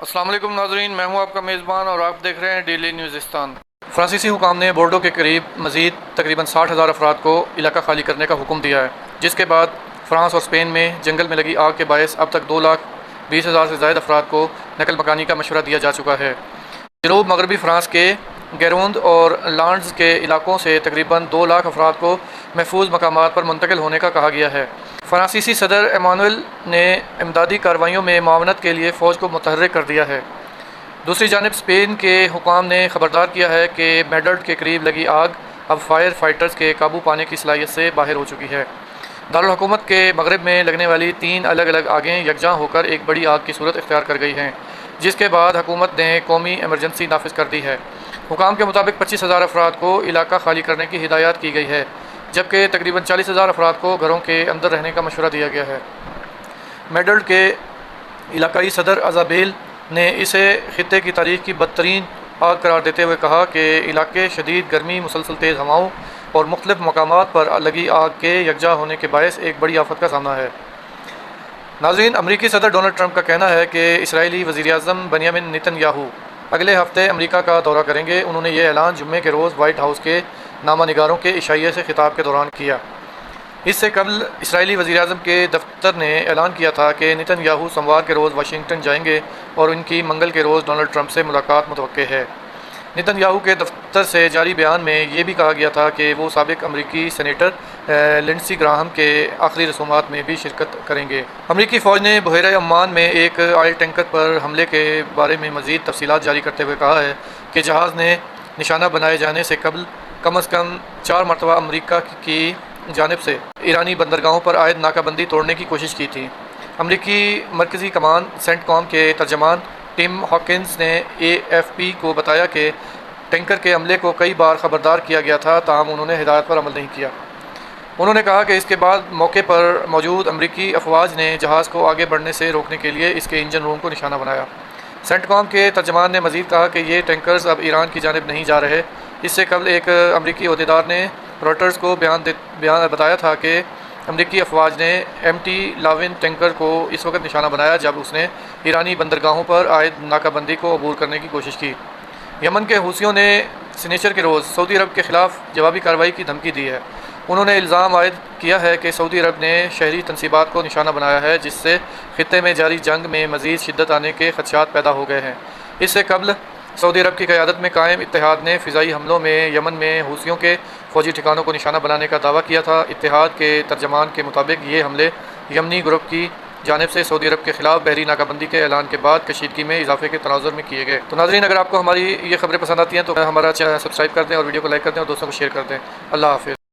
السلام علیکم ناظرین، میں ہوں آپ کا میزبان اور آپ دیکھ رہے ہیں ڈیلی نیوزستان۔ فرانسیسی حکام نے بورڈو کے قریب مزید تقریباً 60,000 افراد کو علاقہ خالی کرنے کا حکم دیا ہے، جس کے بعد فرانس اور اسپین میں جنگل میں لگی آگ کے باعث اب تک 2,20,000 سے زائد افراد کو نقل مکانی کا مشورہ دیا جا چکا ہے۔ جنوب مغربی فرانس کے گیروند اور لانڈز کے علاقوں سے تقریباً 2 لاکھ افراد کو محفوظ مقامات پر منتقل ہونے کا کہا گیا ہے۔ فرانسیسی صدر ایمانوئل نے امدادی کارروائیوں میں معاونت کے لیے فوج کو متحرک کر دیا ہے۔ دوسری جانب اسپین کے حکام نے خبردار کیا ہے کہ میڈرڈ کے قریب لگی آگ اب فائر فائٹرز کے قابو پانے کی صلاحیت سے باہر ہو چکی ہے۔ دارالحکومت کے مغرب میں لگنے والی 3 الگ الگ آگیں یکجاں ہو کر ایک بڑی آگ کی صورت اختیار کر گئی ہیں، جس کے بعد حکومت نے قومی ایمرجنسی نافذ کر دی ہے۔ حکام کے مطابق 25,000 افراد کو علاقہ خالی کرنے کی ہدایات کی گئی ہے، جبکہ تقریباً 40,000 افراد کو گھروں کے اندر رہنے کا مشورہ دیا گیا ہے۔ میڈرڈ کے علاقائی صدر ایزابیل نے اسے خطے کی تاریخ کی بدترین آگ قرار دیتے ہوئے کہا کہ علاقے شدید گرمی، مسلسل تیز ہواؤں اور مختلف مقامات پر لگی آگ کے یکجا ہونے کے باعث ایک بڑی آفت کا سامنا ہے۔ ناظرین، امریکی صدر ڈونلڈ ٹرمپ کا کہنا ہے کہ اسرائیلی وزیر اعظم بنیامین نیتن یاہو اگلے ہفتے امریکہ کا دورہ کریں گے۔ انہوں نے یہ اعلان جمعے کے روز وائٹ ہاؤس کے نامہ نگاروں کے عشائیے سے خطاب کے دوران کیا۔ اس سے قبل اسرائیلی وزیر اعظم کے دفتر نے اعلان کیا تھا کہ نیتن یاہو سوموار کے روز واشنگٹن جائیں گے اور ان کی منگل کے روز ڈونلڈ ٹرمپ سے ملاقات متوقع ہے۔ نیتن یاہو کے دفتر سے جاری بیان میں یہ بھی کہا گیا تھا کہ وہ سابق امریکی سینیٹر لنڈسی گراہم کے آخری رسومات میں بھی شرکت کریں گے۔ امریکی فوج نے بحیرہ عمان میں ایک آئل ٹینکر پر حملے کے بارے میں مزید تفصیلات جاری کرتے ہوئے کہا ہے کہ جہاز نے نشانہ بنائے جانے سے قبل کم از کم 4 مرتبہ امریکہ کی جانب سے ایرانی بندرگاہوں پر عائد ناکہ بندی توڑنے کی کوشش کی تھی۔ امریکی مرکزی کمان سینٹ کام کے ترجمان ٹم ہاکنز نے اے ایف پی کو بتایا کہ ٹینکر کے عملے کو کئی بار خبردار کیا گیا تھا، تاہم انہوں نے ہدایت پر عمل نہیں کیا۔ انہوں نے کہا کہ اس کے بعد موقع پر موجود امریکی افواج نے جہاز کو آگے بڑھنے سے روکنے کے لیے اس کے انجن روم کو نشانہ بنایا۔ سینٹ کام کے ترجمان نے مزید کہا کہ یہ ٹینکرز اب ایران کی جانب نہیں جا رہے۔ اس سے قبل ایک امریکی عہدیدار نے روئٹرز کو بتایا تھا کہ امریکی افواج نے ایم ٹی لاون ٹینکر کو اس وقت نشانہ بنایا جب اس نے ایرانی بندرگاہوں پر عائد ناکہ بندی کو عبور کرنے کی کوشش کی۔ یمن کے حوثیوں نے سنیچر کے روز سعودی عرب کے خلاف جوابی کارروائی کی دھمکی دی ہے۔ انہوں نے الزام عائد کیا ہے کہ سعودی عرب نے شہری تنصیبات کو نشانہ بنایا ہے، جس سے خطے میں جاری جنگ میں مزید شدت آنے کے خدشات پیدا ہو گئے ہیں۔ اس سے قبل سعودی عرب کی قیادت میں قائم اتحاد نے فضائی حملوں میں یمن میں حوثیوں کے فوجی ٹھکانوں کو نشانہ بنانے کا دعویٰ کیا تھا۔ اتحاد کے ترجمان کے مطابق یہ حملے یمنی گروپ کی جانب سے سعودی عرب کے خلاف بحری ناکہ بندی کے اعلان کے بعد کشیدگی میں اضافے کے تناظر میں کیے گئے۔ تو ناظرین، اگر آپ کو ہماری یہ خبریں پسند آتی ہیں تو ہمارا چینل سبسکرائب کر دیں اور ویڈیو کو لائک کر دیں اور دوستوں کو شیئر کر دیں۔ اللہ حافظ۔